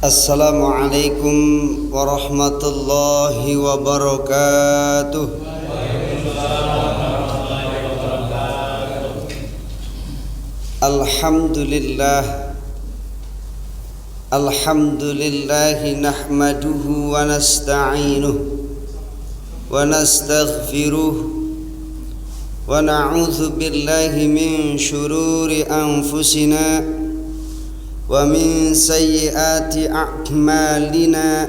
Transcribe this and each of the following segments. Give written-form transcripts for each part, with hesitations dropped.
Assalamualaikum warahmatullahi wabarakatuh. Alhamdulillahi nahmaduhu wa nasta'inuhu wa nastaghfiruh wa na'udzu billahi min syururi anfusina wa min sayyiati a'malina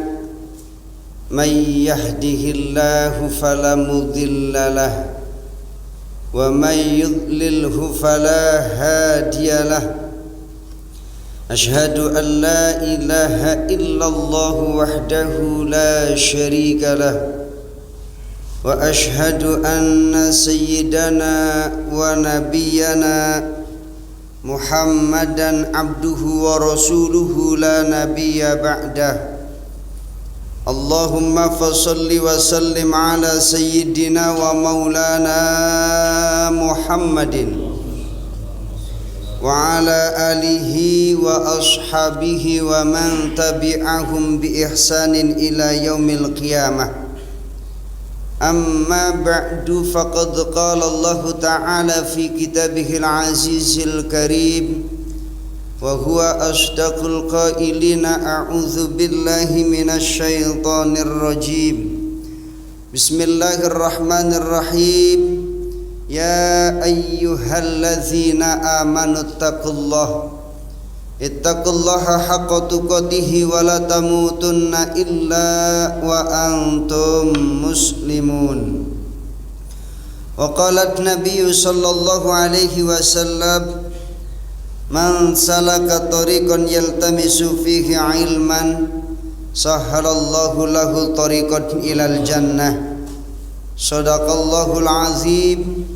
may yahdihillahu fala mudilla lahu wa may yudlilhu fala hadiya lahu. Ashhadu an la ilaha illallah wahdahu la syarika lahu wa ashhadu anna sayyidana wa nabiyyana Muhammadan abduhu wa rasuluhu la nabiyya ba'dah. Allahumma fasalli wa sallim ala sayyidina wa maulana Muhammadin wa ala alihi wa ashabihi wa man tabi'ahum bi ihsanin ila yaumil qiyamah. Amma ba'du, faqad qala Allah ta'ala fi kitabihil azizil karim wa huwa asdaqul qailina a'udzu billahi minasy syaithanir rajim. Bismillahirrahmanirrahim. Ya ayyuhalladzina amanu ittaqullaha haqqa tuqatih wa la tamutunna illa wa antum muslimun. Wa qalat nabiyyu sallallahu alaihi wasallam, man salaka tariqan yaltamisu fihi ilman sahhalallahu lahu tariqan ilal jannah. Shadaqallahul azim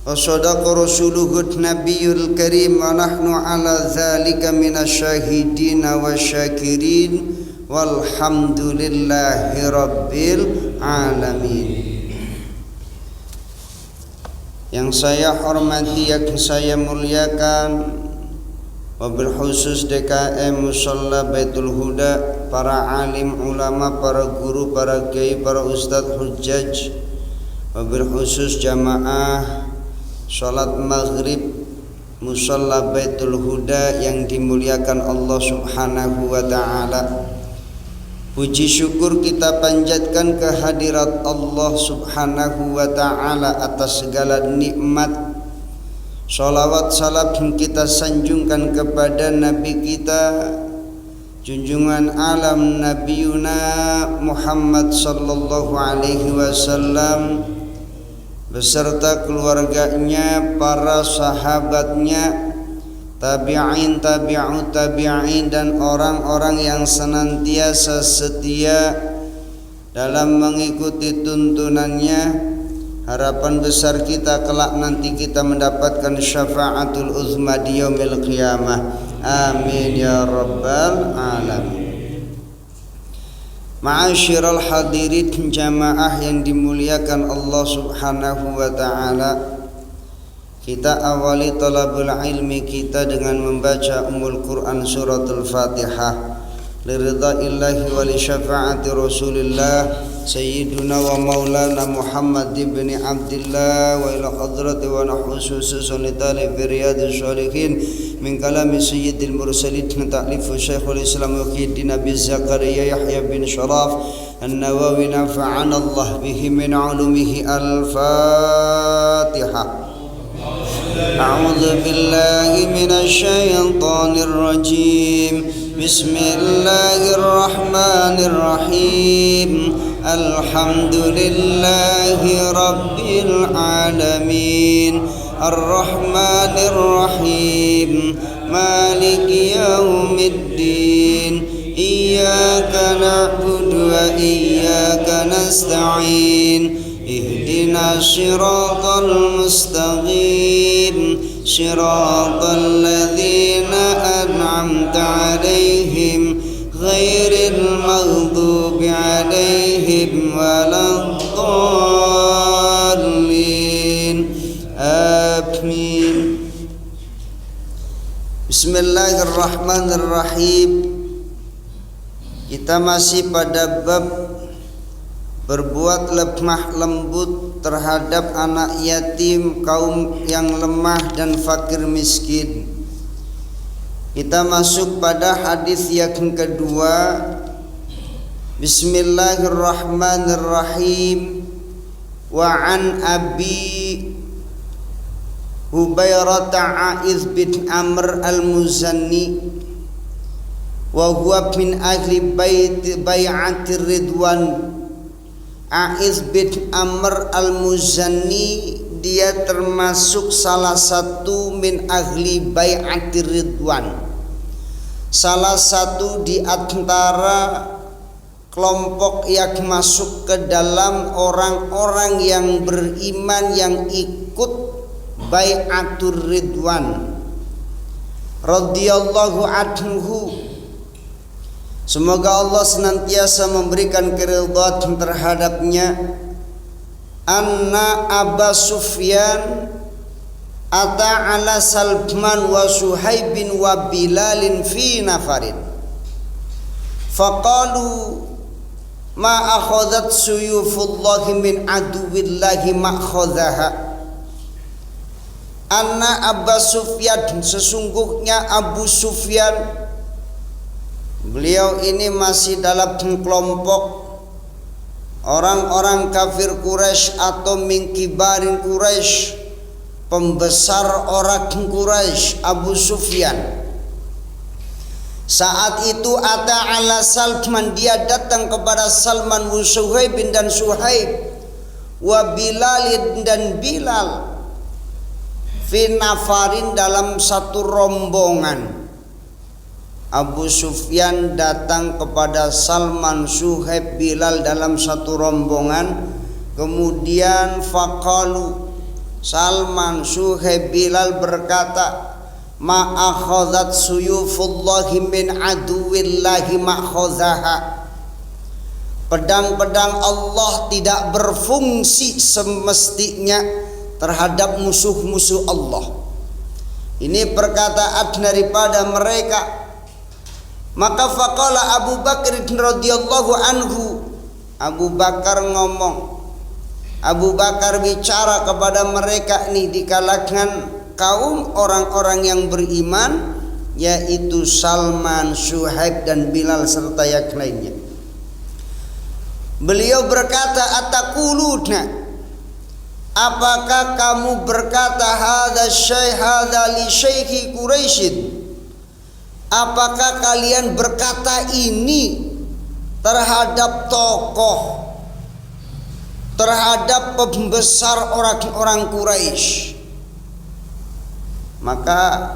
wa sadaqa rasuluhun nabiyul karim wa nahnu ala dhalika minasyahidina wa syakirin walhamdulillahi rabbil alamin. Yang saya hormati, yang saya muliakan, wabil khusus DKM Musalla Baitul Huda, para alim ulama, para guru, para kiai, para ustadz hujjaj, wabil khusus jamaah salat maghrib Musalla Baitul Huda yang dimuliakan Allah subhanahu wa ta'ala. Puji syukur kita panjatkan kehadirat Allah subhanahu wa ta'ala atas segala nikmat. Salawat salam kita sanjungkan kepada Nabi kita, junjungan alam Nabiuna Muhammad sallallahu alaihi wasallam beserta keluarganya, para sahabatnya, tabi'in, tabi'ut tabi'in, dan orang-orang yang senantiasa setia dalam mengikuti tuntunannya. Harapan besar kita kelak nanti kita mendapatkan syafaatul uzma di yaumil qiyamah. Amin ya rabbal alamin. Ma'asyiral hadirin jamaah yang dimuliakan Allah subhanahu wa ta'ala, kita awali talabul ilmi kita dengan membaca Ummul Quran suratul Fatihah liridaillahi wa li syafaati Rasulillah Sayyiduna wa maulana Muhammad ibn Abdillah wa ila hadrati wa nahususu sunitali fi riyadus shalihin min kalami sayyidil mursalin ta'lifu Syekhul Islam Muhyiddin Abi Zakaria Yahya bin Sharaf An-Nawawi nafa'ana Allah bihi min ulumihi. Al-Fatihah. A'udzu billahi minasy syaithanir rajim. Bismillahirrahmanirrahim. Alhamdulillahi rabbil alamin. Ar-Rahmanir-Rahim. Maliki yaumiddin. Iyyaka na'budu wa iyyaka nasta'in. Ihdinas siratal mustaqim. Siratal ladzina an'amta 'alaihim ghairil maghdubi 'alaihim waladdallin. Amin. Bismillahirrahmanirrahim. Kita masih pada bab berbuat lemah lembut terhadap anak yatim, kaum yang lemah dan fakir miskin. Kita masuk pada hadis yang kedua. Bismillahirrahmanirrahim. Wa an Abi Hubairah Aiz bin Amr al-Muzanni wa huwa min ahli bai'atir ridwan. Aiz bin Amr al-Muzanni dia termasuk salah satu min ahli bai'atir ridwan, salah satu di antara kelompok yang masuk ke dalam orang-orang yang beriman yang ikut bai'atur ridwan radhiyallahu anhu. Semoga Allah senantiasa memberikan keridhaan terhadapnya. Anna Aba Sufyan ata ala Salman wa Suhaibin wa Bilalin fi nafarin faqalu ma akhadhat suyufullahi min aduwillahi ma akhadhaha. Anna Aba Sufyan, sesungguhnya Abu Sufyan, beliau ini masih dalam kelompok orang-orang kafir Quraisy atau min kibarin Quraisy, pembesar orang Quraisy. Abu Sufyan saat itu ata ala Salman, dia datang kepada Salman wa Suhaib dan Suhaib wa Bilal dan Bilal fi nafarin, dalam satu rombongan. Abu Sufyan datang kepada Salman, Suhaib, Bilal dalam satu rombongan. Kemudian faqalu, Salman, Suhaib, Bilal berkata, ma akhadhat suyufullahi min aduwillahi ma akhadhaha. Pedang-pedang Allah tidak berfungsi semestinya terhadap musuh-musuh Allah. Ini perkataan daripada mereka. Maka faqala Abu Bakar radhiyallahu anhu, Abu Bakar ngomong, Abu Bakar bicara kepada mereka nih di kalangan kaum orang-orang yang beriman, yaitu Salman, Suhaib dan Bilal serta yang lainnya. Beliau berkata, ataquluna, apakah kamu berkata hadza syai' hadza li syaikhi Quraisy? Apakah kalian berkata ini terhadap tokoh, terhadap pembesar orang-orang Quraisy? Maka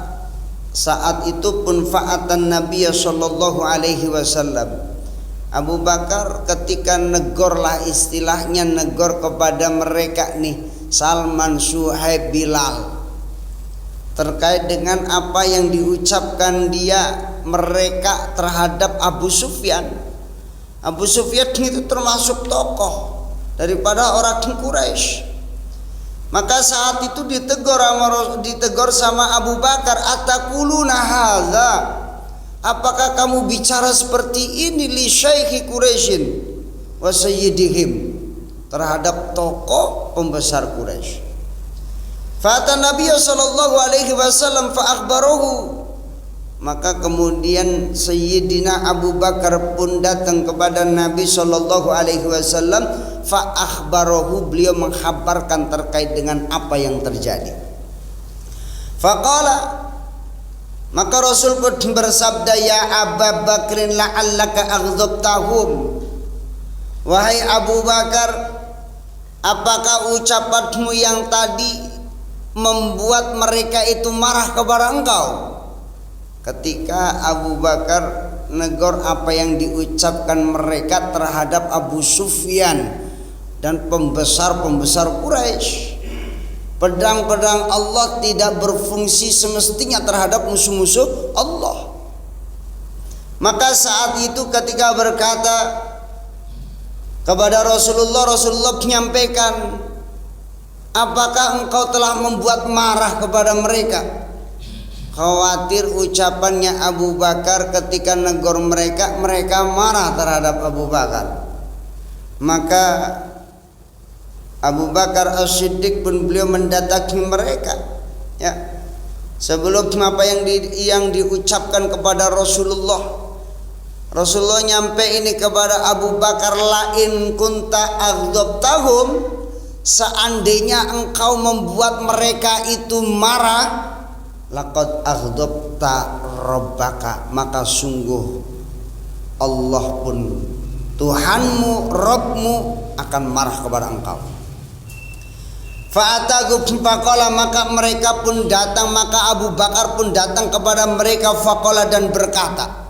saat itu pun fa'atan Nabi sallallahu alaihi wasallam, Abu Bakar ketika negorlah, istilahnya negor kepada mereka nih, Salman, Suhaib, Bilal, terkait dengan apa yang diucapkan mereka terhadap Abu Sufyan. Abu Sufyan itu termasuk tokoh daripada orang Quraisy. Maka saat itu ditegur sama Abu Bakar, ataquluna hadza, apakah kamu bicara seperti ini li syaikhi Quraisyin wa sayyidihim, terhadap tokoh pembesar Quraisy. Fata Nabi sallallahu alaihi wasallam fa akhbarahu, maka kemudian Sayyidina Abu Bakar pun datang kepada Nabi sallallahu alaihi wasallam, fa akhbarahu, beliau mengkhabarkan terkait dengan apa yang terjadi. Faqala, maka Rasul pun bersabda, ya Abu Bakrin la'allaka aghdabtahum, wahai Abu Bakar, apakah ucapanmu yang tadi membuat mereka itu marah kepada engkau? Ketika Abu Bakar negor apa yang diucapkan mereka terhadap Abu Sufyan dan pembesar-pembesar Quraisy. Pedang-pedang Allah tidak berfungsi semestinya terhadap musuh-musuh Allah. Maka saat itu ketika berkata kepada Rasulullah, Rasulullah menyampaikan, apakah engkau telah membuat marah kepada mereka? khawatir ucapannya Abu Bakar ketika negor mereka marah terhadap Abu Bakar. Maka Abu Bakar As-Siddiq pun beliau mendatangi mereka, ya. Sebelum apa yang diucapkan kepada Rasulullah nyampe ini kepada Abu Bakar, lain kunta aghdabtahum, seandainya engkau membuat mereka itu marah, laqad aghdabta rabbaka, maka sungguh Allah pun Tuhanmu, Rabbmu akan marah kepada engkau. Fa'atagu faqala, maka mereka pun datang, maka Abu Bakar pun datang kepada mereka, faqala, dan berkata.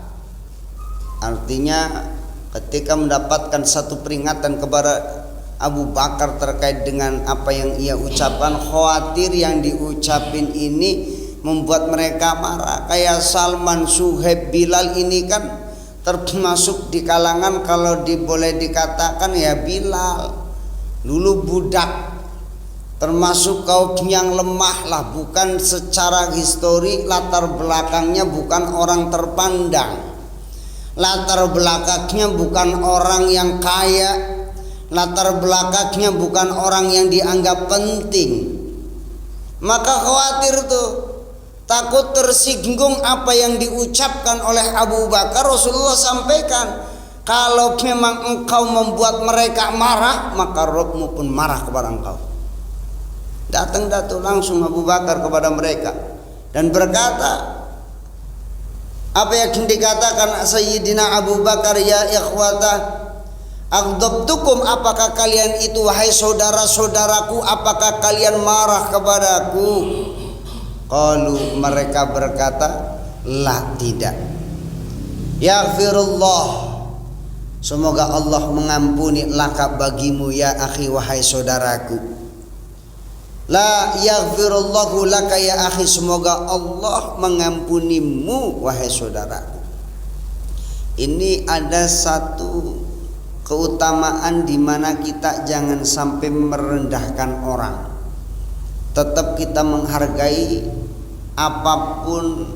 Artinya ketika mendapatkan satu peringatan kepada Abu Bakar terkait dengan apa yang ia ucapkan, khawatir yang diucapin ini membuat mereka marah. Kayak Salman, Suhaib, Bilal ini kan termasuk di kalangan, kalau boleh dikatakan ya Bilal dulu budak, termasuk kaum yang lemah lah, bukan secara histori latar belakangnya bukan orang terpandang, latar belakangnya bukan orang yang kaya, latar belakangnya bukan orang yang dianggap penting. Maka khawatir tuh, takut tersinggung apa yang diucapkan oleh Abu Bakar. Rasulullah sampaikan, kalau memang engkau membuat mereka marah, maka Rabbmu pun marah kepada engkau. Datang langsung Abu Bakar kepada mereka dan berkata, apa yang dikatakan Sayyidina Abu Bakar, ya ikhwata aghdabtukum, apakah kalian itu wahai saudara-saudaraku, apakah kalian marah kepadaku? Qalu, mereka berkata, la, tidak. Yaghfirullah, semoga Allah mengampuni laka bagimu ya akhi, wahai saudaraku. La yaghfirullahu laka ya akhi, semoga Allah mengampunimu wahai saudaraku. Ini ada satu keutamaan di mana kita jangan sampai merendahkan orang. Tetap kita menghargai apapun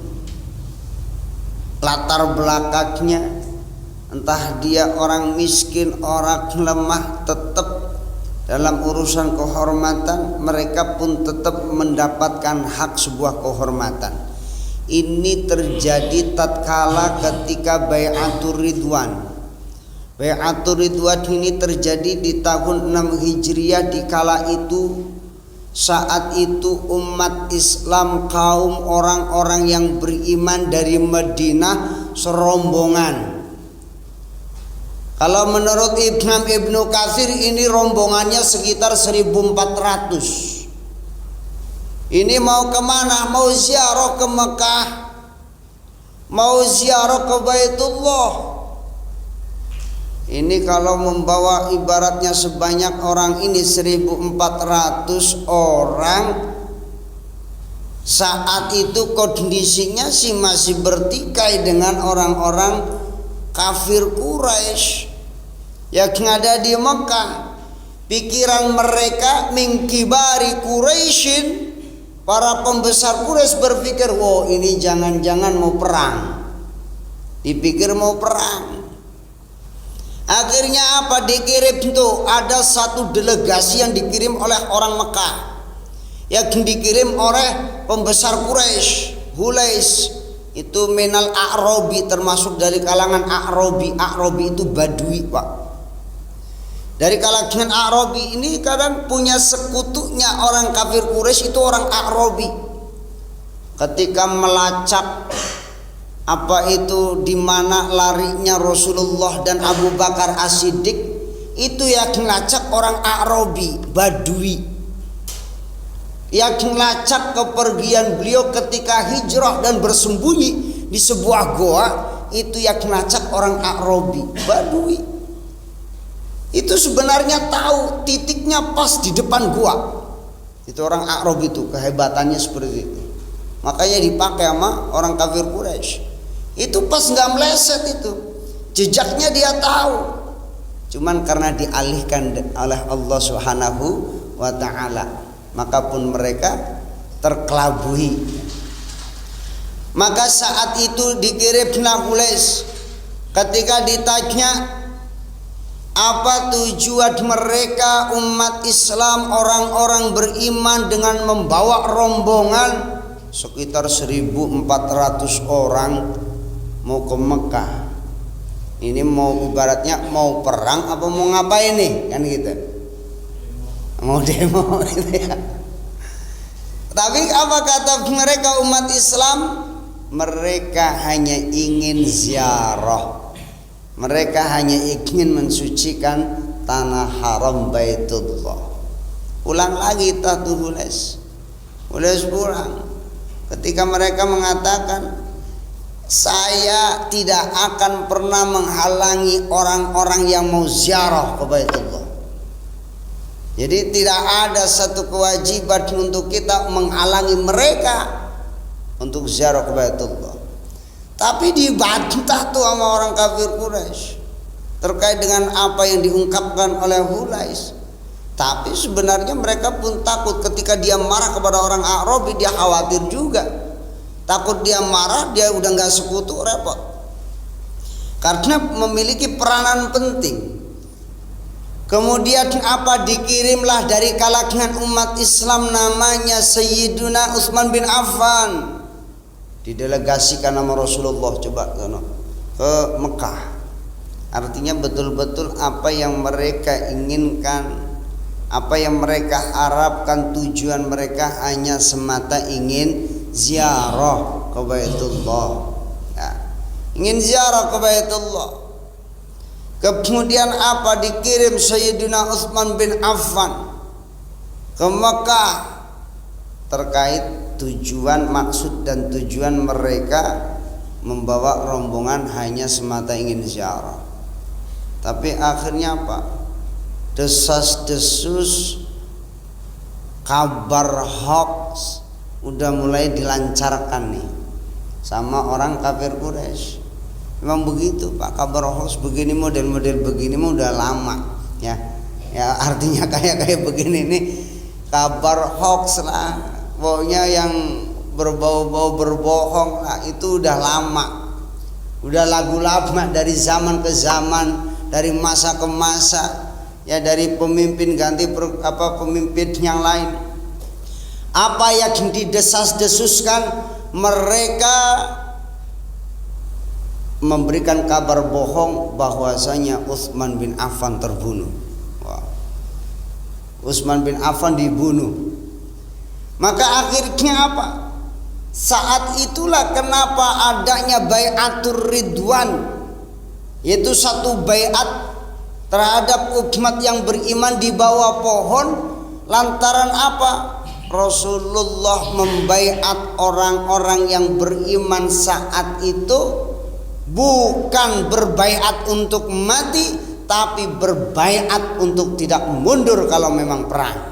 latar belakangnya, entah dia orang miskin, orang lemah, tetap dalam urusan kehormatan mereka pun tetap mendapatkan hak sebuah kehormatan. Ini terjadi tatkala ketika Bai'atur Ridwan. Bai'atur Ridwan ini terjadi di tahun 6 Hijriah. Di kala itu, saat itu umat Islam, kaum orang-orang yang beriman dari Madinah serombongan. Kalau menurut Ibnu Katsir ini rombongannya sekitar 1400. Ini mau kemana? Mau ziarah ke Mekah, mau ziarah ke Baitullah. Ini kalau membawa ibaratnya sebanyak orang ini 1400 orang, saat itu kondisinya sih masih bertikai dengan orang-orang kafir Quraisy yang ada di Mekah. Pikiran mereka, mingkibari Quraisyin, para pembesar Quraisy berpikir, wow, ini jangan-jangan mau perang. Dipikir mau perang. Akhirnya apa? Dikirim tuh, ada satu delegasi yang dikirim oleh orang Mekah, yang dikirim oleh pembesar Quraisy, Hulais. Itu minal A'rabi, termasuk dari kalangan A'rabi. A'rabi itu Badui, Pak. Dari kalangan A'rabi ini kadang punya sekutunya orang kafir Quraisy itu orang A'rabi. Ketika melacak apa itu di mana larinya Rasulullah dan Abu Bakar As-Siddiq, itu yang melacak orang A'rabi, Badui. Yang melacak kepergian beliau ketika hijrah dan bersembunyi di sebuah goa, itu yang melacak orang A'rabi, Badui. Itu sebenarnya tahu titiknya pas di depan gua. Itu orang A'rabi itu kehebatannya seperti itu. Makanya dipakai sama orang kafir Quraisy. Itu pas nggak meleset itu, jejaknya dia tahu. Cuman karena dialihkan oleh Allah Subhanahu wa taala, maka pun mereka terkelabui. Maka saat itu dikirimlah Quraisy. Ketika ditanya apa tujuan mereka umat Islam, orang-orang beriman dengan membawa rombongan sekitar 1.400 orang mau ke Mekah. Ini mau ibaratnya mau perang apa mau ngapain nih, kan gitu. Mau demo gitu ya. Tapi apa kata mereka umat Islam? Mereka hanya ingin ziarah. Mereka hanya ingin mensucikan tanah haram Baitullah. Ulang lagi Quraisy pulang. Ketika mereka mengatakan, saya tidak akan pernah menghalangi orang-orang yang mau ziarah ke Baitullah. Jadi tidak ada satu kewajiban untuk kita menghalangi mereka untuk ziarah ke Baitullah. Tapi dibantah tuh sama orang kafir Quraisy terkait dengan apa yang diungkapkan oleh Hulais. Tapi sebenarnya mereka pun takut ketika dia marah kepada orang Arabi, dia khawatir juga. Takut dia marah, dia udah nggak sekutu, repot. Karena memiliki peranan penting. Kemudian apa, dikirimlah dari kalangan umat Islam namanya Sayyiduna Utsman bin Affan. Didelegasikan nama Rasulullah coba ke Mekah. Artinya betul-betul apa yang mereka inginkan, apa yang mereka harapkan, tujuan mereka hanya semata ingin ziarah ke Baitullah ya, ingin ziarah ke Baitullah. Kemudian apa, dikirim Sayyidina Utsman bin Affan ke Mekah terkait tujuan, maksud dan tujuan mereka membawa rombongan hanya semata ingin ziarah. Tapi akhirnya apa? Desas-desus, kabar hoax udah mulai dilancarkan nih sama orang kafir Quraisy. Memang begitu Pak, kabar hoax begini, model-model begini mah udah lama ya. Ya artinya kayak begini nih kabar hoax lah. Pokoknya yang berbau-bau berbohong lah, itu udah lama, udah lagu lama dari zaman ke zaman, dari masa ke masa ya, dari pemimpin ganti pemimpin yang lain. Apa yang didesas-desuskan, mereka memberikan kabar bohong bahwasanya Utsman bin Affan terbunuh. Wah. Utsman bin Affan dibunuh. Maka akhirnya apa? Saat itulah kenapa adanya Bai'atur Ridwan, yaitu satu baiat terhadap umat yang beriman di bawah pohon. Lantaran apa? Rasulullah membaiat orang-orang yang beriman saat itu bukan berbaiat untuk mati, tapi berbaiat untuk tidak mundur kalau memang perang.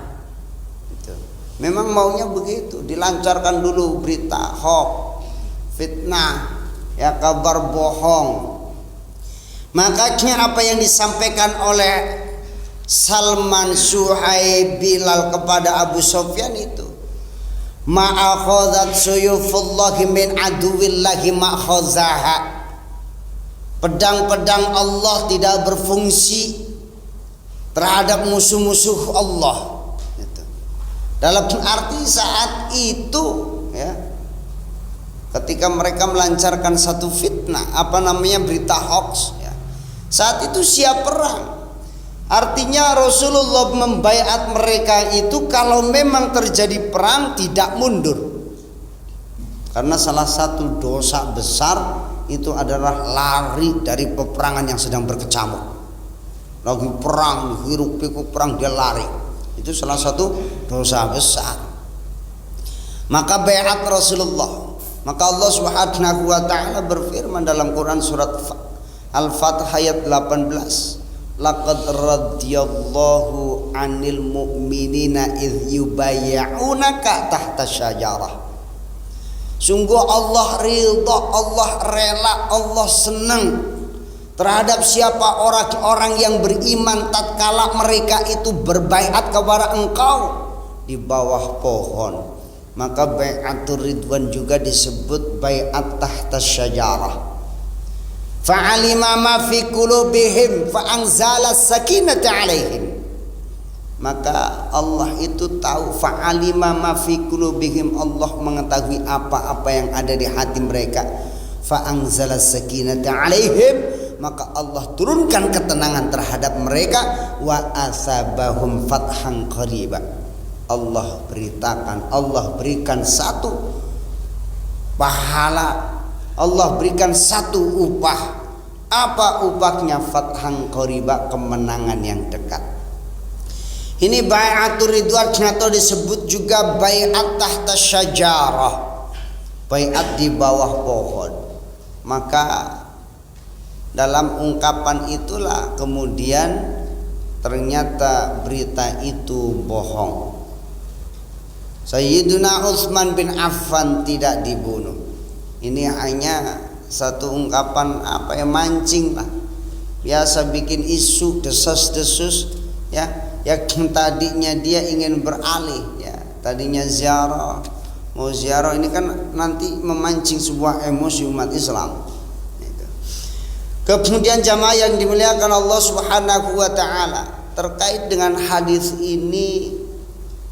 Memang maunya begitu, dilancarkan dulu berita hoax, fitnah, ya kabar bohong. Makanya apa yang disampaikan oleh Salman Suhaib Bilal kepada Abu Sufyan itu, ma'akhadhat suyufullahi min aduwillahi ma'khazaha. Pedang-pedang Allah tidak berfungsi terhadap musuh-musuh Allah. Dalam arti saat itu ya, ketika mereka melancarkan satu fitnah, berita hoax ya, saat itu siap perang. Artinya Rasulullah membaiat mereka itu kalau memang terjadi perang tidak mundur. Karena salah satu dosa besar itu adalah lari dari peperangan yang sedang berkecamuk. Lagi perang, hiruk pikuk perang, dia lari. Itu salah satu dosa besar. Maka baiat Rasulullah. Maka Allah Subhanahu wa taala berfirman dalam Quran surat Al-Fatih ayat 18, laqad radhiyallahu 'anil mu'minina idh yubayyi'unaka tahta syajarah. Sungguh Allah ridha, Allah rela, Allah senang terhadap siapa orang-orang yang beriman tatkala mereka itu berbaiat kepada engkau di bawah pohon. Maka bai'atur ridwan juga disebut bai'at tahta syajarah. Fa'alima ma fi qulubihim fa'anzala sakinata 'alaihim. Maka Allah itu tahu, fa'alima ma fi qulubihim, Allah mengetahui apa-apa yang ada di hati mereka. Fa'anzala sakinata 'alaihim, maka Allah turunkan ketenangan terhadap mereka. Wa asabahum fathan qariba. Allah beritakan, Allah berikan satu pahala, Allah berikan satu upah. Apa upahnya? Fathan qariba, kemenangan yang dekat. Ini bai'atur ridwan atau disebut juga bai'at tahta syajarah, bai'at di bawah pohon. Maka dalam ungkapan itulah kemudian ternyata berita itu bohong. Sayyiduna Utsman bin Affan tidak dibunuh. Ini hanya satu ungkapan mancing lah. Biasa bikin isu, desas-desus ya. Yang tadinya dia ingin beralih ya. Tadinya ziarah, mau ziarah, ini kan nanti memancing sebuah emosi umat Islam. Kemudian jamaah yang dimuliakan Allah Subhanahu wa taala, terkait dengan hadis ini,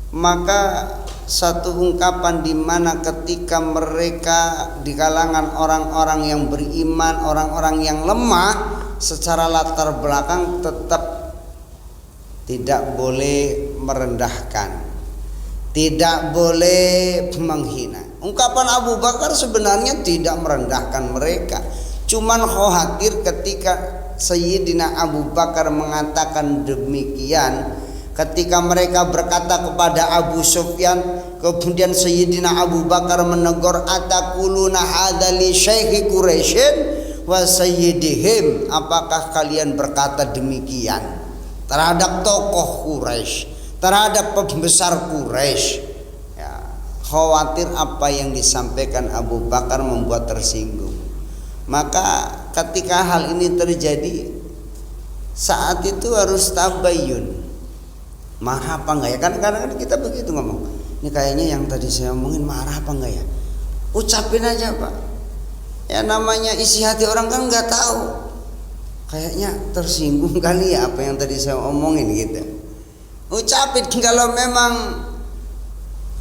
maka satu ungkapan di mana ketika mereka di kalangan orang-orang yang beriman, orang-orang yang lemah secara latar belakang, tetap tidak boleh merendahkan, tidak boleh menghina. Ungkapan Abu Bakar sebenarnya tidak merendahkan mereka, cuman khawatir ketika Sayyidina Abu Bakar mengatakan demikian, ketika mereka berkata kepada Abu Sufyan, kemudian Sayyidina Abu Bakar menegur, ataquluna hadza li syaikhi Quraisyin wa sayyidihim, apakah kalian berkata demikian terhadap tokoh Quraisy, terhadap pembesar Quraisy? Ya, khawatir apa yang disampaikan Abu Bakar membuat tersinggung. Maka ketika hal ini terjadi, saat itu harus tabayyun, marah apa enggak ya? Kan kadang-kadang kita begitu ngomong, ini kayaknya yang tadi saya omongin marah apa enggak ya? Ucapin aja Pak. Ya namanya isi hati orang kan nggak tahu, kayaknya tersinggung kali ya apa yang tadi saya omongin gitu. Ucapin. Kalau memang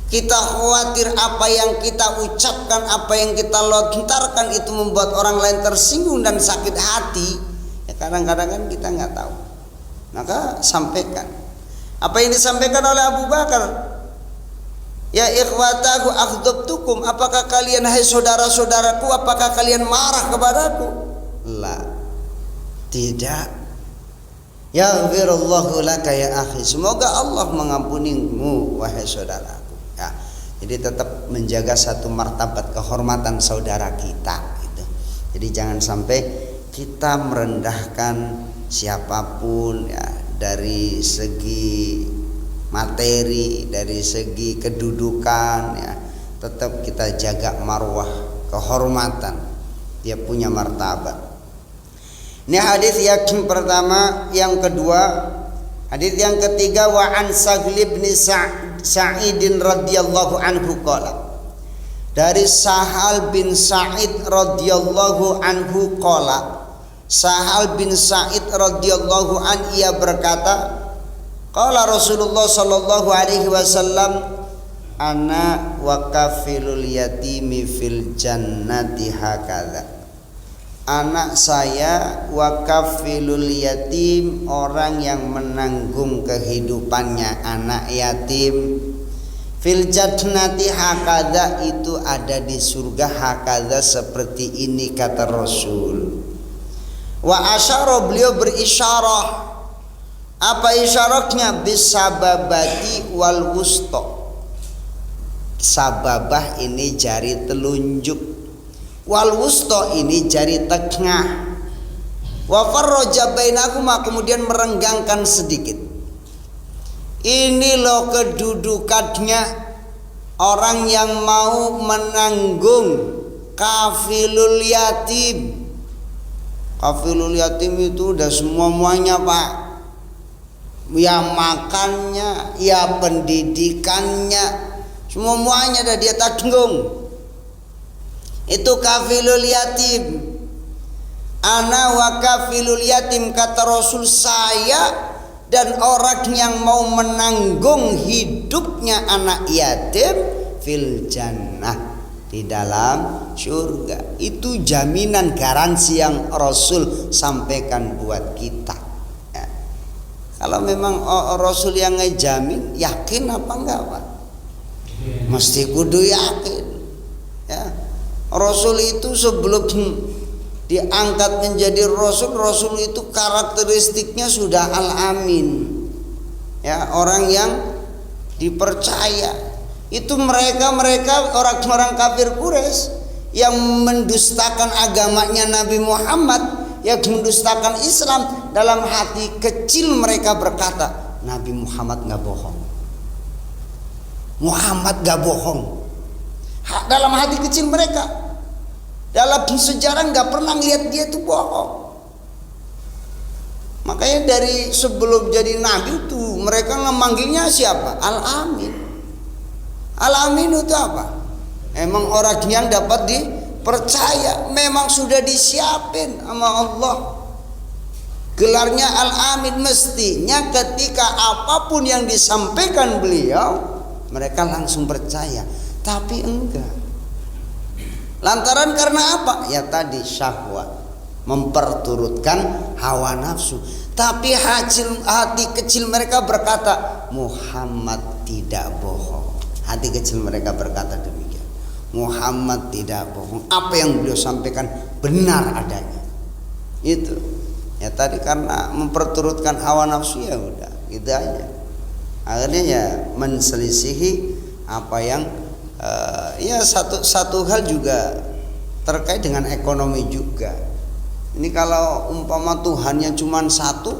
kita khawatir apa yang kita ucapkan, apa yang kita lontarkan itu membuat orang lain tersinggung dan sakit hati, ya kadang-kadang kan kita nggak tahu. Maka sampaikan apa yang disampaikan oleh Abu Bakar. Ya ikhwatahu akhdabtukum, apakah kalian, hai saudara-saudaraku, apakah kalian marah kepadaku? La, tidak. Yaghfirullahu laka ya akhi, semoga Allah mengampunimu wahai saudaraku. Ya, jadi tetap menjaga satu martabat kehormatan saudara kita gitu. Jadi jangan sampai kita merendahkan siapapun ya, dari segi materi, dari segi kedudukan ya, tetap kita jaga marwah kehormatan, dia punya martabat. Ini hadis yang pertama. Yang kedua, hadis yang ketiga, wa an Sahl bin Sa'idin radhiyallahu anhu qala, dari Sahal bin Sa'id radhiyallahu anhu qala, Sahal bin Sa'id radhiyallahu an ia berkata, qala Rasulullah sallallahu alaihi wasallam, ana wa kafilul yatimi fil jannati hakadha. Anak saya wa kafilul yatim, orang yang menanggung kehidupannya anak yatim, fil jannati hakadha, itu ada di surga hakadha, seperti ini kata Rasul. Wa asyara, beliau berisyarah. Apa isyaratnya? Bisababati wal wusta. Sababah ini jari telunjuk, wal wusta ini jari tengah. Wa farraja bainahuma, kemudian merenggangkan sedikit. Ini loh kedudukannya orang yang mau menanggung kafilul yatim. Kafilul yatim itu udah semua-muanya Pak, ya makannya, ya pendidikannya, Semuanya dah dia tanggung. Itu kafilul yatim. Ana wa kafilul yatim, kata Rasul, saya dan orang yang mau menanggung hidupnya anak yatim fil jannah, di dalam surga. Itu jaminan garansi yang Rasul sampaikan buat kita ya. Kalau memang Rasul yang ngejamin, yakin apa enggak Pak? Mesti kudu yakin ya. Rasul itu sebelum diangkat menjadi Rasul, Rasul itu karakteristiknya sudah al-amin ya, orang yang dipercaya. Itu mereka orang-orang kafir Quraisy yang mendustakan agamanya Nabi Muhammad, yang mendustakan Islam, dalam hati kecil mereka berkata, Nabi Muhammad nggak bohong, Muhammad nggak bohong. Dalam hati kecil mereka, dalam sejarah nggak pernah lihat dia itu bohong. Makanya dari sebelum jadi nabi itu mereka memanggilnya siapa? Al-Amin. Al-Amin itu apa? Emang orang yang dapat dipercaya, memang sudah disiapin sama Allah. Gelarnya Al-Amin, mestinya ketika apapun yang disampaikan beliau, mereka langsung percaya. Tapi enggak. Lantaran karena apa? Ya tadi syahwat, memperturutkan hawa nafsu. Tapi hati kecil mereka berkata, Muhammad tidak bohong. Hati kecil mereka berkata demikian. Muhammad tidak bohong. Apa yang beliau sampaikan benar adanya. Itu. Ya tadi karena memperturutkan hawa nafsu, ya udah, gitu aja. Akhirnya ya menselisihi apa yang ya satu hal juga terkait dengan ekonomi juga. Ini kalau umpama Tuhannya cuma satu,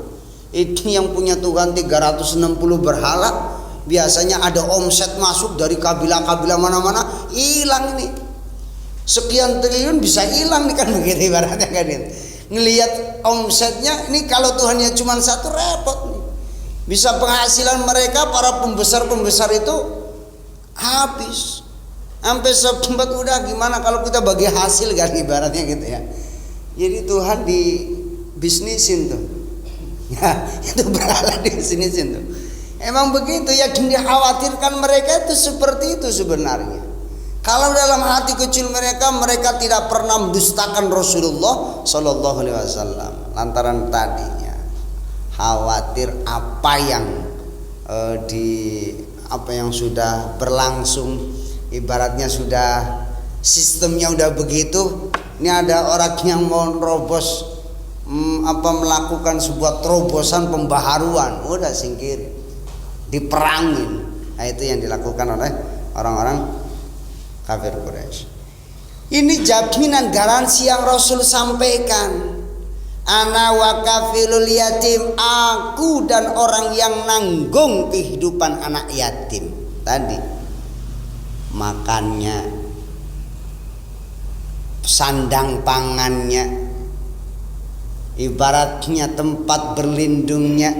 ini yang punya Tuhan 360 berhala, biasanya ada omset masuk dari kabilah-kabilah mana-mana, hilang ini. Sekian triliun bisa hilang nih kan, begitu ibaratnya kan. Ngelihat omsetnya ini, kalau Tuhannya cuma satu repot nih. Bisa penghasilan mereka para pembesar-pembesar itu habis. Sampai sempat udah gimana kalau kita bagi hasil kan, ibaratnya gitu ya. Jadi Tuhan dibisnisin tuh. Ya, itu berhala dibisnisin tuh. Emang begitu ya, dikhawatirkan mereka itu seperti itu sebenarnya. Kalau dalam hati kecil mereka tidak pernah mendustakan Rasulullah Sallallahu Alaihi Wasallam. Lantaran tadinya khawatir apa yang sudah berlangsung, ibaratnya sudah sistemnya udah begitu. Ini ada orang yang mau nerobos, melakukan sebuah terobosan pembaharuan, udah singkirin, diperangin. Nah, itu yang dilakukan oleh orang-orang kafir Quraisy. Ini jaminan garansi yang Rasul sampaikan. Ana wa kafilul yatim, aku dan orang yang nanggung kehidupan anak yatim. Tadi makannya, sandang pangannya, ibaratnya tempat berlindungnya,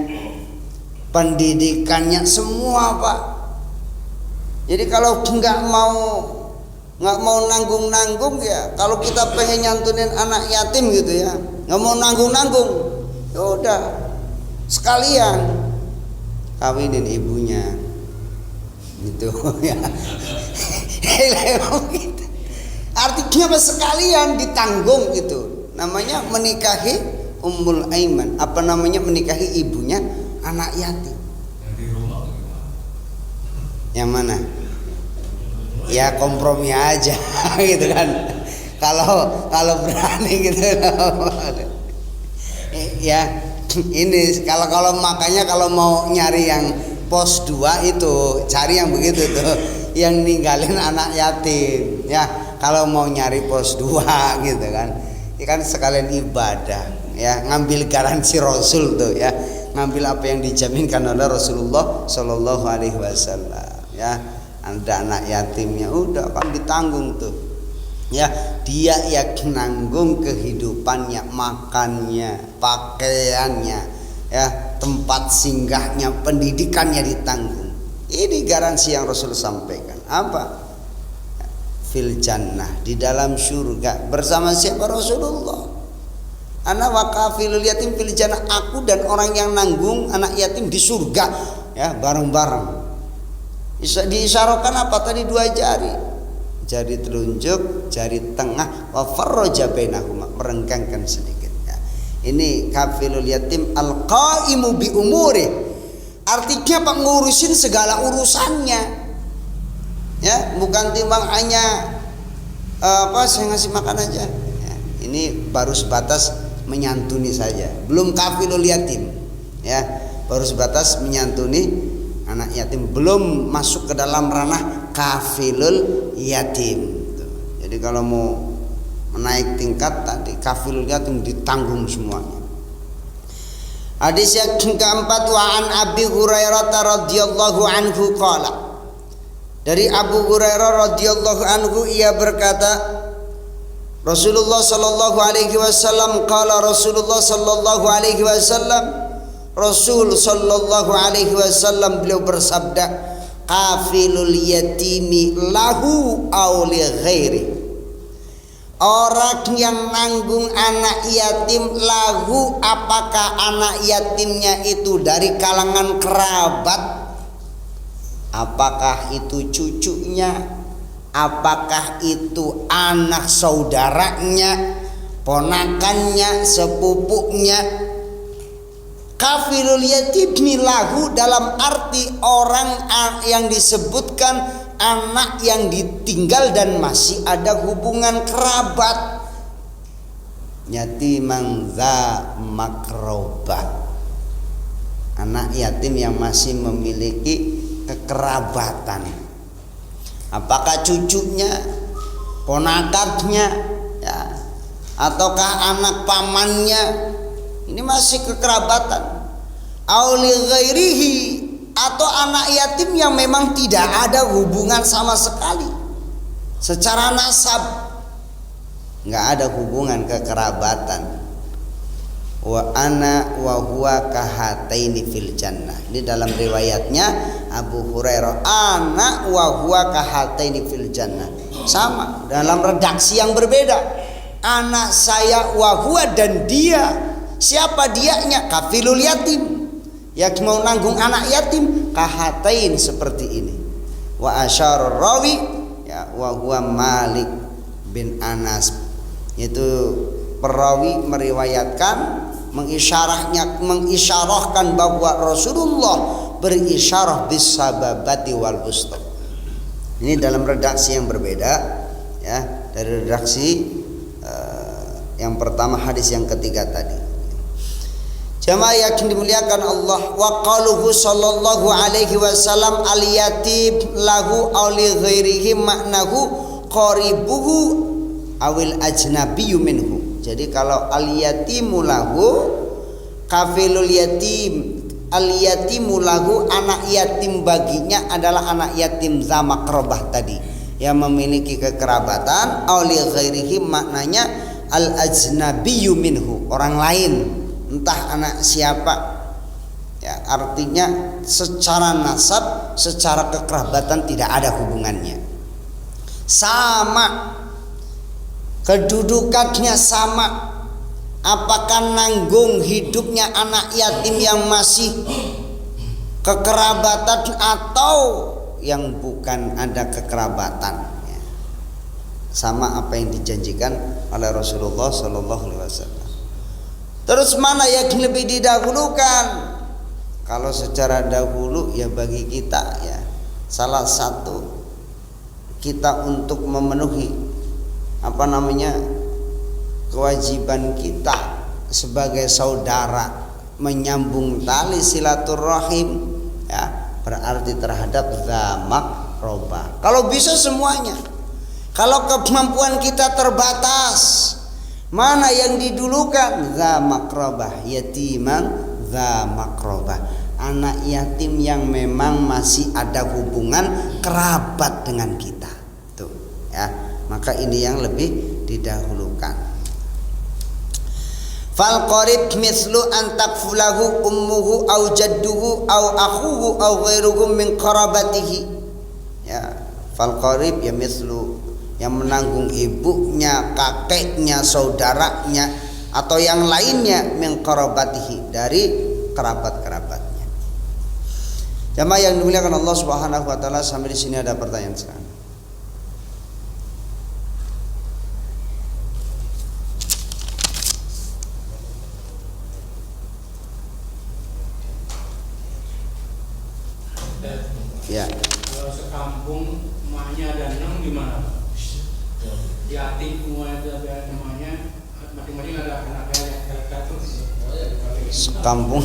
pendidikannya, semua Pak. Jadi kalau nggak mau nanggung ya, kalau kita pengen nyantunin anak yatim gitu ya, nggak mau nanggung, ya udah sekalian kawinin ibunya gitu ya. Artinya apa, sekalian ditanggung gitu. Namanya menikahi Ummul Aiman, apa namanya, menikahi ibunya anak yatim. Yang mana? Ya kompromi aja gitu kan. Kalau berani gitu. Ya ini kalau makanya kalau mau nyari yang pos 2 itu cari yang begitu tuh, yang ninggalin anak yatim ya. Kalau mau nyari pos 2 gitu kan, ya kan sekalian ibadah ya, ngambil garansi Rasul tuh ya, ngambil apa yang dijaminkan oleh Rasulullah Shallallahu Alaihi Wasallam ya. Ada anak yatimnya, udah kan ditanggung tuh ya, dia yang nanggung kehidupannya, makannya, pakaiannya ya, tempat singgahnya, pendidikannya ditanggung. Ini garansi yang Rasul sampaikan. Apa? Fil jannah, di dalam surga bersama siapa? Rasulullah. Ana wa kafilul yatim fil jannah, aku dan orang yang nanggung anak yatim di surga, ya, bareng-bareng. Diisyaratkan apa tadi? 2 jari. Jari telunjuk, jari tengah, wa farraja bainahuma, merenggangkan sedikit, ya. Ini kafilul yatim al-qaimu bi umuri. Artinya apa? Ngurusin segala urusannya. Ya, bukan timbang hanya saya ngasih makan aja. Ya, ini baru sebatas menyantuni saja, belum kafilul yatim. Ya, baru sebatas menyantuni anak yatim, belum masuk ke dalam ranah kafilul yatim. Jadi kalau mau menaik tingkat tadi kafilul yatim ditanggung semuanya. Hadis yang keempat, wa an Abi Hurairah radhiyallahu anhu qala. Dari Abu Hurairah radhiyallahu anhu ia berkata, Rasulullah sallallahu alaihi wasallam qala, Rasulullah sallallahu alaihi wasallam, Rasul sallallahu alaihi wasallam beliau bersabda, kafilul yatimi lahu aw li ghairi. Orang yang nanggung anak yatim lahu, apakah anak yatimnya itu dari kalangan kerabat, apakah itu cucunya, apakah itu anak saudaranya, ponakannya, sepupunya. Kafilul yatimi lahu dalam arti orang yang disebutkan anak yang ditinggal dan masih ada hubungan kerabat. Yatiman dza makrobah, anak yatim yang masih memiliki kekerabatan. Apakah cucunya, ponakannya, ya, ataukah anak pamannya, ini masih kekerabatan. Auli ghairihi, atau anak yatim yang memang tidak ada hubungan sama sekali secara nasab, nggak ada hubungan kekerabatan. Wa ana wa huwa kahataini fil jannah. Ini dalam riwayatnya Abu Hurairah, ana wa huwa kahataini fil jannah. Sama dalam redaksi yang berbeda. Anak saya wa huwa, dan dia. Siapa dianya? Kafilul yatim, yang mau nanggung anak yatim, kahatain seperti ini. Wa asyara rawi, ya, wa huwa Malik bin Anas. Itu perawi meriwayatkan, mengisyarahkan bahwa Rasulullah berisyarah bis sababati wal wusta. Ini dalam redaksi yang berbeda, ya, dari redaksi yang pertama, hadis yang ketiga tadi. Jamaah yang dimuliakan Allah, wa qaluhu sallallahu alaihi wasallam al yatim lahu aw li ghairihi maknahu qaribuhu awil ajnabiyyu minhu. Jadi kalau al yatimu lahu, kafilul yatim, al yatimu lahu, anak yatim baginya adalah anak yatim za makrobah tadi, yang memiliki kekerabatan. Aw li ghairihi maknanya al ajnabiyyu minhu, orang lain, entah anak siapa, ya, artinya secara nasab, secara kekerabatan tidak ada hubungannya. Sama kedudukannya, sama. Apakah nanggung hidupnya anak yatim yang masih kekerabatan atau yang bukan ada kekerabatan, ya. Sama apa yang dijanjikan oleh Rasulullah sallallahu alaihi wasallam. Terus mana yang lebih didahulukan? Kalau secara dahulu, ya bagi kita, ya, salah satu kita untuk memenuhi kewajiban kita sebagai saudara, menyambung tali silaturahim, ya, berarti terhadap zamak roba. Kalau bisa semuanya. Kalau kemampuan kita terbatas, mana yang didulukan? Za makrobah, yatiman za makrobah, anak yatim yang memang masih ada hubungan kerabat dengan kita. Tuh, ya. Maka ini yang lebih didahulukan. Fal qarib mislu an takfulahu ummuhu aw jadduhu aw akhuhu aw ghairuhum min qarabatihi. Ya, Fal qarib ya mislu, yang menanggung ibunya, kakeknya, saudaranya atau yang lainnya min qarabatihi, dari kerabat-kerabatnya. Jamaah yang dimuliakan Allah Subhanahu wa taala, sampai di sini ada pertanyaan sekarang. Ya. Kalau sekampung emaknya ada 6 gimana? Yatim semua itu ada namanya, masing-masing ada anaknya yang satu. Sekampung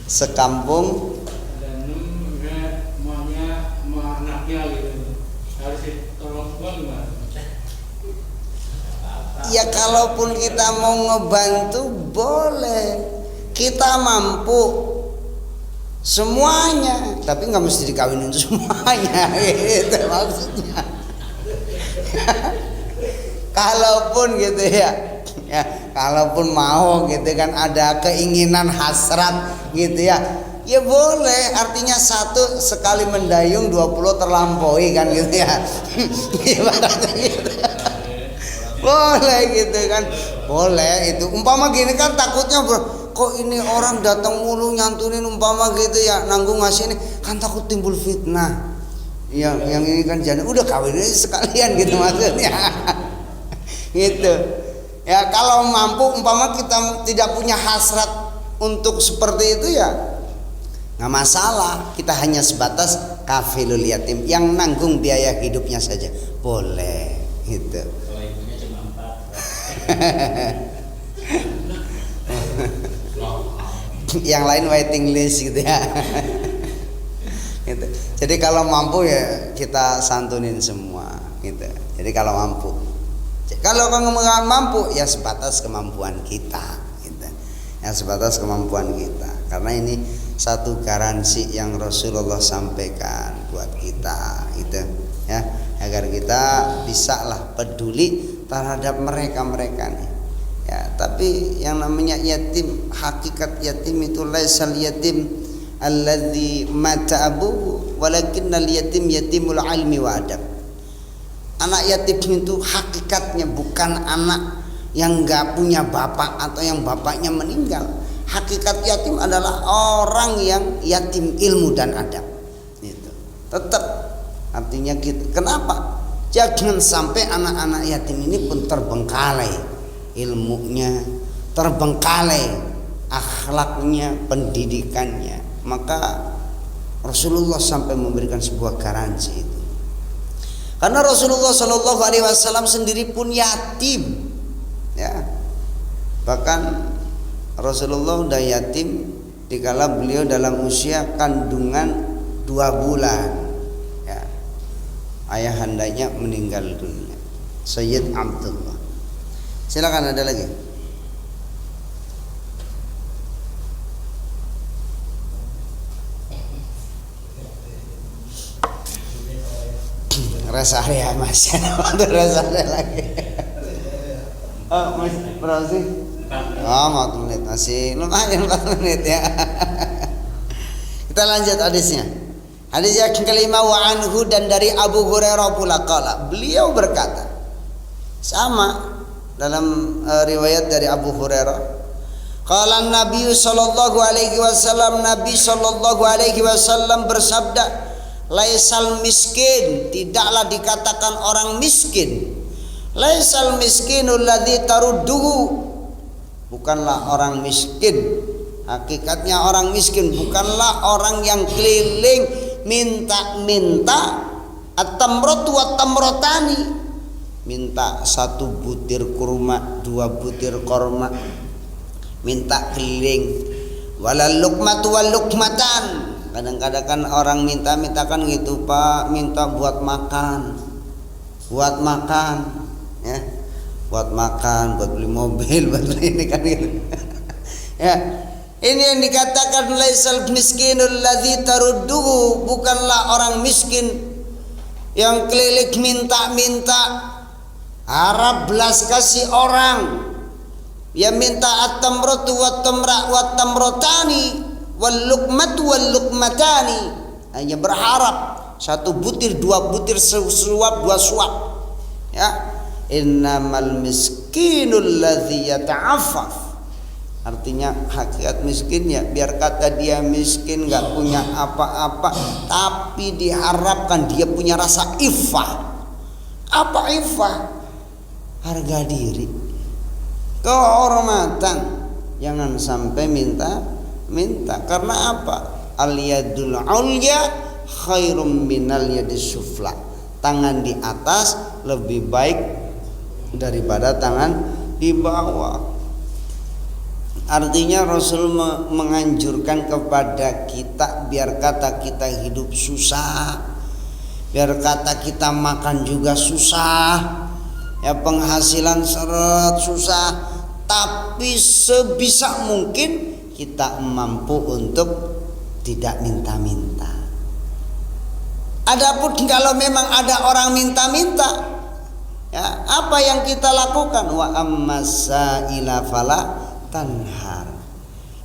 sekampung ada 6 emaknya sama anaknya gitu. Harus tolong semua gimana? ya, kalaupun kita mau ngebantu boleh, kita mampu semuanya, tapi nggak mesti dikawinin semuanya, gitu maksudnya. Kalaupun gitu ya, kalaupun mau gitu kan, ada keinginan hasrat gitu ya, ya boleh. Artinya satu sekali mendayung 20 terlampaui kan gitu ya. Ibaratnya gitu. Boleh gitu kan, boleh itu. Umpama gini kan takutnya kok ini orang datang mulu nyantunin umpama gitu ya, nanggung ngasih ini kan takut timbul fitnah. Yang ini kan jangan udah kawin ini sekalian gitu maksudnya. Gitu. Ya kalau mampu, umpama kita tidak punya hasrat untuk seperti itu ya nggak masalah, kita hanya sebatas kafilul yatim, yang nanggung biaya hidupnya saja boleh gitu. Kalau ibunya cuma 4. Yang lain waiting list gitu ya. Gitu. Jadi kalau mampu ya kita santunin semua gitu. Jadi kalau mampu. Kalau nggak mampu ya sebatas kemampuan kita gitu. Ya sebatas kemampuan kita. Karena ini satu garansi yang Rasulullah sampaikan buat kita gitu ya, agar kita bisa lah peduli terhadap mereka-mereka nih. Ya, tapi yang namanya yatim, hakikat yatim itu laisal yatim alladzi mata abuhu, walakinnal yatim yatimul ilmi wa adab. Anak yatim itu hakikatnya bukan anak yang enggak punya bapak atau yang bapaknya meninggal. Hakikat yatim adalah orang yang yatim ilmu dan adab. Itu. Tetap artinya gitu. Kenapa? Jangan sampai anak-anak yatim ini pun terbengkalai ilmunya, terbengkalai akhlaknya, pendidikannya. Maka Rasulullah sampai memberikan sebuah garansi itu. Karena Rasulullah Shallallahu Alaihi Wasallam sendiri pun yatim, ya. Bahkan Rasulullah udah yatim dikala beliau dalam usia kandungan 2 bulan. Ya. Ayahandanya meninggal dunia, Sayyid Abdullah. Silakan, ada lagi. Rasa ya mas, rasa lagi. Oh mas, berapa sih? Oh 4 menit masih lumayan 4 menit ya. Kita lanjut hadisnya. Hadis yang kelima, wa anhu, dan dari Abu Hurairah pula qala, beliau berkata, sama dalam riwayat dari Abu Hurairah, qala Nabi sallallahu alaihi wasallam, Nabi sallallahu alaihi wasallam bersabda, laisal miskin, tidaklah dikatakan orang miskin, laisal miskinul ladzi tarudduhu, bukanlah orang miskin. Hakikatnya orang miskin bukanlah orang yang keliling minta-minta at-tamratu wat-tamratani, minta 1 butir kurma, 2 butir korma, minta keliling. Walal luqmatu wal luqmatan, kadang-kadang kan orang minta kan gitu Pak, minta buat makan ya, buat makan, buat beli mobil, buat beli ini kan gitu. Ya, ini yang dikatakan laisal miskinul ladzi tarudduhu, bukanlah orang miskin yang keliling minta-minta, harap belas kasih orang, ya minta at-tamratu wat-tamrotani wal luqmatu wal luqmatani, hanya berharap 1 butir 2 butir suap 2 suap ya. Innamal miskinul ladzi yata'affaf, artinya hakikat miskin ya biar kata dia miskin nggak punya apa-apa, tapi diharapkan dia punya rasa iffah. Apa iffah? Harga diri, kehormatan. Jangan sampai minta. Karena apa? Al yadul ulya khairum minal yadis sufla. Tangan di atas lebih baik daripada tangan di bawah. Artinya Rasul menganjurkan kepada kita biar kata kita hidup susah, biar kata kita makan juga susah, ya penghasilan seret susah, tapi sebisa mungkin kita mampu untuk tidak minta-minta. Adapun kalau memang ada orang minta-minta, ya apa yang kita lakukan? Wa ammasaila fala tanhar.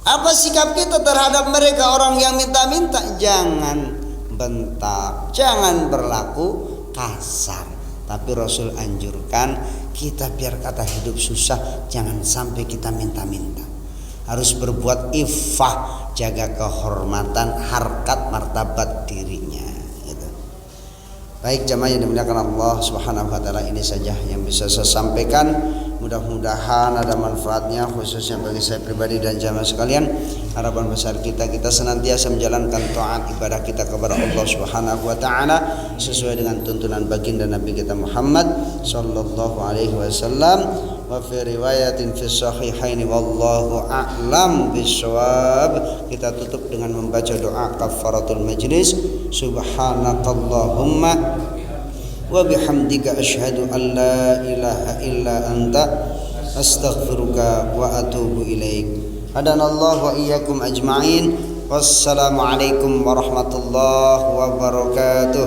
Apa sikap kita terhadap mereka orang yang minta-minta? Jangan bentak, jangan berlaku kasar. Tapi Rasul anjurkan kita biar kata hidup susah jangan sampai kita minta-minta. Harus berbuat iffah, jaga kehormatan, harkat, martabat dirinya. Gitu. Baik jamaah yang dimuliakan Allah Subhanahu wa taala, ini saja yang bisa saya sampaikan. Mudah-mudahan ada manfaatnya khususnya bagi saya pribadi dan jamaah sekalian. Harapan besar kita senantiasa menjalankan taat ibadah kita kepada Allah Subhanahu wa taala sesuai dengan tuntunan baginda Nabi kita Muhammad sallallahu alaihi wasallam. Wa fi riwayatin fi sahihain wallahu a'lam bissawab. Kita tutup dengan membaca doa kafaratul majlis. Subhanakallahumma wa bihamdika asyhadu an la ilaha illa anta astaghfiruka wa atubu ilaik. Hadanallahu wa iyyakum ajma'in. Wassalamu alaikum warahmatullahi wabarakatuh.